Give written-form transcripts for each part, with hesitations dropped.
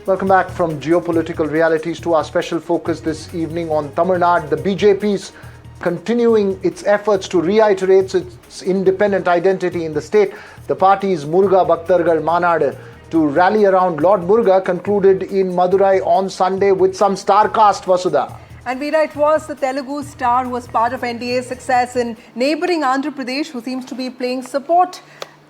Welcome back from geopolitical realities to our special focus this evening on Tamil Nadu. The BJP's continuing its efforts to reiterate its independent identity in the state. The party's Muruga Bhaktargal Manadu to rally around Lord Muruga concluded in Madurai on Sunday with some star cast, Vasudha. And Veera, it was the Telugu star who was part of NDA's success in neighbouring Andhra Pradesh who seems to be playing support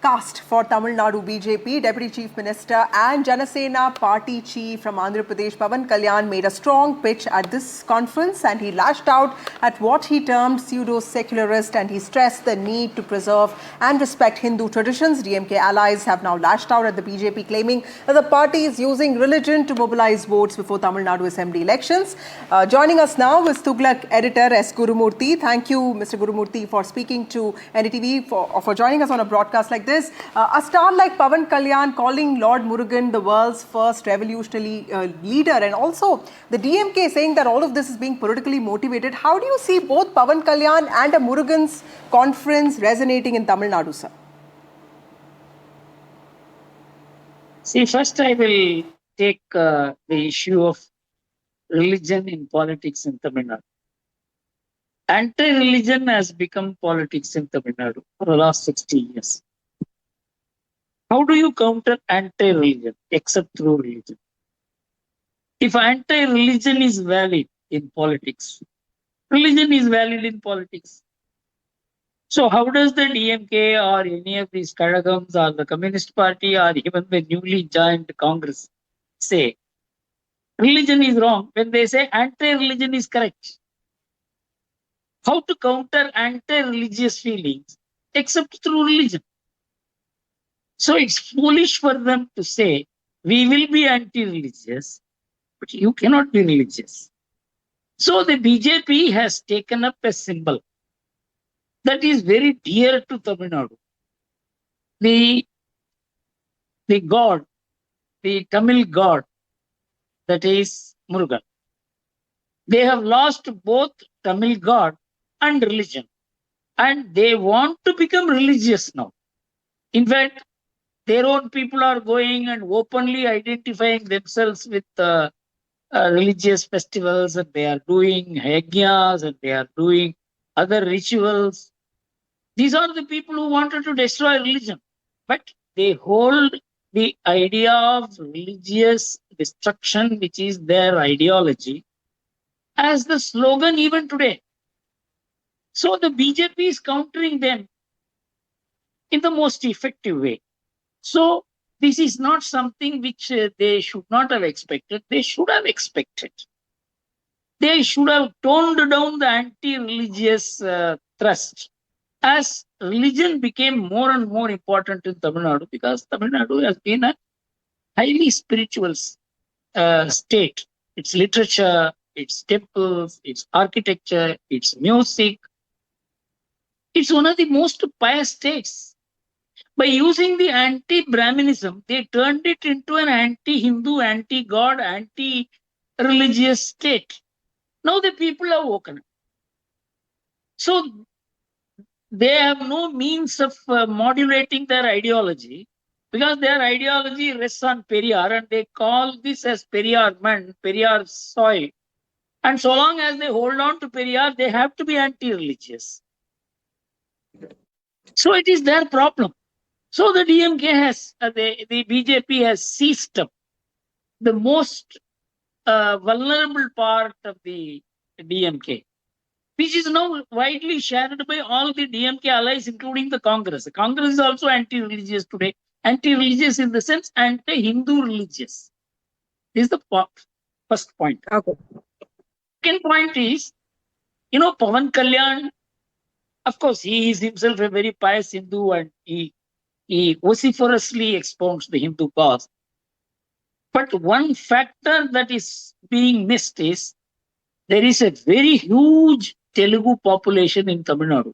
cast for Tamil Nadu BJP. Deputy Chief Minister and Janasena Party Chief from Andhra Pradesh, Pawan Kalyan, made a strong pitch at this conference and he lashed out at what he termed pseudo-secularist, and he stressed the need to preserve and respect Hindu traditions. DMK allies have now lashed out at the BJP, claiming that the party is using religion to mobilize votes before Tamil Nadu Assembly elections. Joining us now is Tughlaq editor S. Gurumurthy. Thank you, Mr. Gurumurthy, for speaking to NDTV, for joining us on a broadcast like this. A star like Pawan Kalyan calling Lord Murugan the world's first revolutionary leader, and also the DMK saying that all of this is being politically motivated. How do you see both Pawan Kalyan and a Murugan's conference resonating in Tamil Nadu, sir? See, first I will take the issue of religion in politics in Tamil Nadu. Anti-religion has become politics in Tamil Nadu for the last 60 years. How do you counter anti-religion except through religion? If anti-religion is valid in politics, religion is valid in politics. So how does the DMK or any of these Kadagams or the Communist Party or even the newly joined Congress say religion is wrong when they say anti-religion is correct? How to counter anti-religious feelings except through religion? So it's foolish for them to say, we will be anti-religious, but you cannot be religious. So the BJP has taken up a symbol that is very dear to Tamil Nadu. The god, the Tamil god, that is Murugan. They have lost both Tamil god and religion, and they want to become religious now. In fact, their own people are going and openly identifying themselves with religious festivals, and they are doing yajnas and they are doing other rituals. These are the people who wanted to destroy religion, but they hold the idea of religious destruction, which is their ideology, as the slogan even today. So the BJP is countering them in the most effective way. So this is not something which they should not have expected. They should have expected. They should have toned down the anti-religious thrust as religion became more and more important in Tamil Nadu, because Tamil Nadu has been a highly spiritual state. Its literature, its temples, its architecture, its music. It's one of the most pious states. By using the anti-Brahminism, they turned it into an anti-Hindu, anti-God, anti-religious state. Now the people are woken up. So they have no means of modulating their ideology, because their ideology rests on Periyar, and they call this as Periyar man, Periyar soil. And so long as they hold on to Periyar, they have to be anti-religious. So it is their problem. So the DMK has, the BJP has seized up the most vulnerable part of the DMK, which is now widely shared by all the DMK allies, including the Congress. The Congress is also anti-religious today. Anti-religious in the sense anti-Hindu religious. This is the first point. Okay. Second point is, Pawan Kalyan, of course, he is himself a very pious Hindu, and he vociferously expounds the Hindu cause. But one factor that is being missed is there is a very huge Telugu population in Tamil Nadu.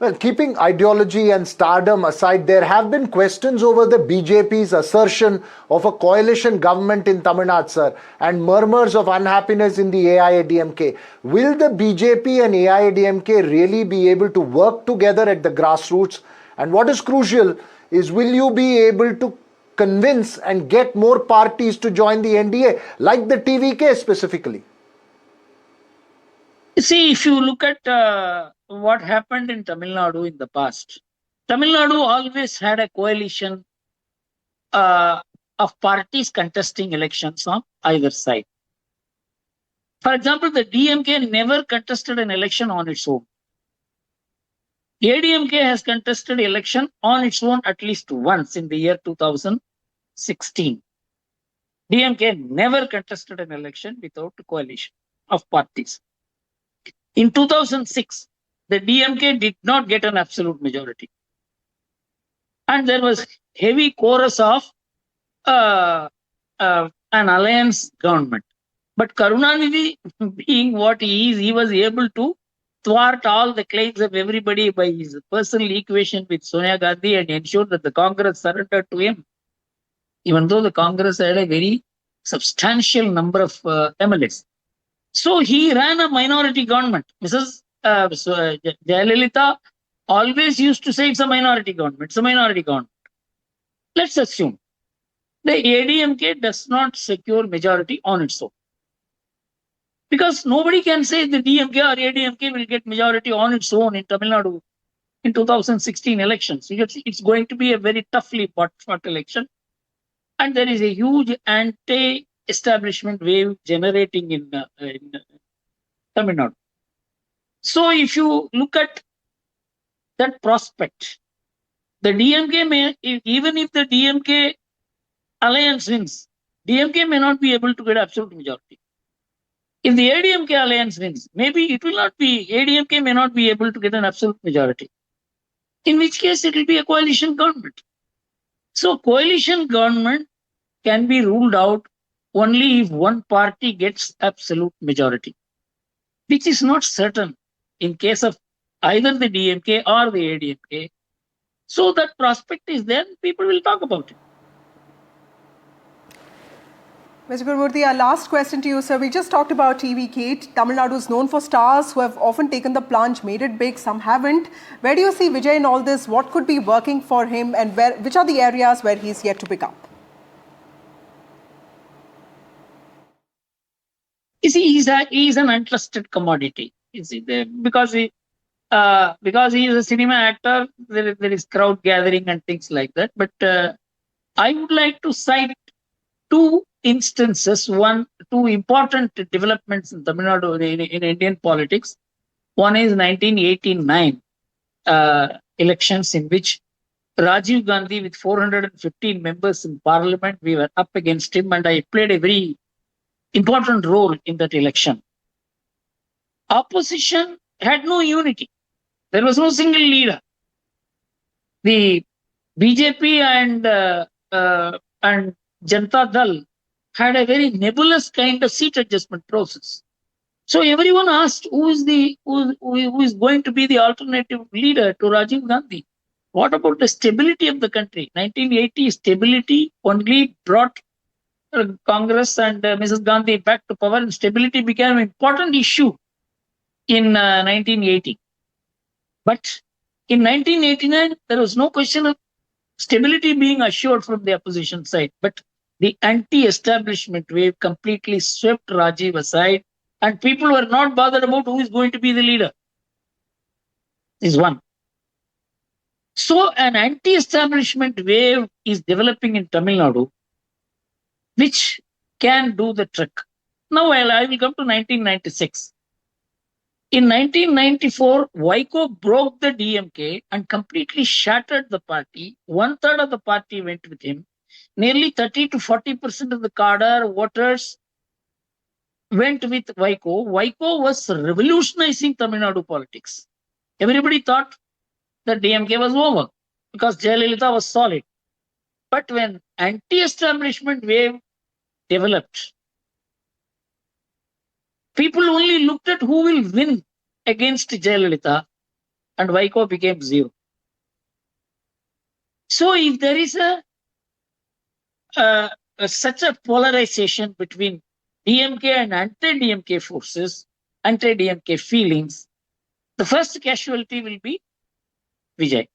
Well, keeping ideology and stardom aside, there have been questions over the BJP's assertion of a coalition government in Tamil Nadu, sir, and murmurs of unhappiness in the AIADMK. Will the BJP and AIADMK really be able to work together at the grassroots? And what is crucial is, will you be able to convince and get more parties to join the NDA, like the TVK specifically? See, if you look at what happened in Tamil Nadu in the past, Tamil Nadu always had a coalition of parties contesting elections on either side. For example, the DMK never contested an election on its own. ADMK has contested election on its own at least once in the year 2016. DMK never contested an election without a coalition of parties. In 2006, the DMK did not get an absolute majority. And there was heavy chorus of an alliance government. But Karunanidhi, being what he is, he was able to thwart all the claims of everybody by his personal equation with Sonia Gandhi and ensure that the Congress surrendered to him, even though the Congress had a very substantial number of MLAs. So he ran a minority government. Mrs. Jayalalitha always used to say it's a minority government. It's a minority government. Let's assume the ADMK does not secure majority on its own. Because nobody can say the DMK or ADMK will get majority on its own in Tamil Nadu in 2016 elections. It's going to be a very toughly fought election. And there is a huge anti-establishment wave generating in Tamil Nadu. So if you look at that prospect, the DMK may, even if the DMK alliance wins, DMK may not be able to get absolute majority. If the ADMK alliance wins, maybe it will not be, ADMK may not be able to get an absolute majority. In which case it will be a coalition government. So coalition government can be ruled out only if one party gets absolute majority, which is not certain in case of either the DMK or the ADMK. So that prospect is there, people will talk about it. Mr. Gurumurthy, our last question to you, sir. We just talked about TVK. Tamil Nadu is known for stars who have often taken the plunge, made it big, some haven't. Where do you see Vijay in all this? What could be working for him, and which are the areas where he's yet to pick up? You see, he's an untrusted commodity. You see, because he is a cinema actor, there is crowd gathering and things like that. But I would like to cite two instances, two important developments in Tamil Nadu in Indian politics. One is 1989 elections, in which Rajiv Gandhi, with 415 members in parliament, we were up against him, and I played a very important role in that election. Opposition had no unity. There was no single leader. The BJP and Janata Dal had a very nebulous kind of seat adjustment process. So everyone asked who is going to be the alternative leader to Rajiv Gandhi. What about the stability of the country? 1980 stability only brought Congress and Mrs. Gandhi back to power, and stability became an important issue in 1980. But in 1989, there was no question of stability being assured from the opposition side. But the anti-establishment wave completely swept Rajiv aside, and people were not bothered about who is going to be the leader. This is one. So an anti-establishment wave is developing in Tamil Nadu, which can do the trick. Now I will come to 1996. In 1994, Vaiko broke the DMK and completely shattered the party. 1/3 of the party went with him. Nearly 30 to 40% of the cadre voters went with Vaiko. Vaiko was revolutionizing Tamil Nadu politics. Everybody thought that DMK was over because Jayalalitha was solid. But when anti-establishment wave developed, people only looked at who will win against Jayalalitha, and Vaiko became zero. So if there is such a polarization between DMK and anti-DMK forces, anti-DMK feelings, the first casualty will be Vijay.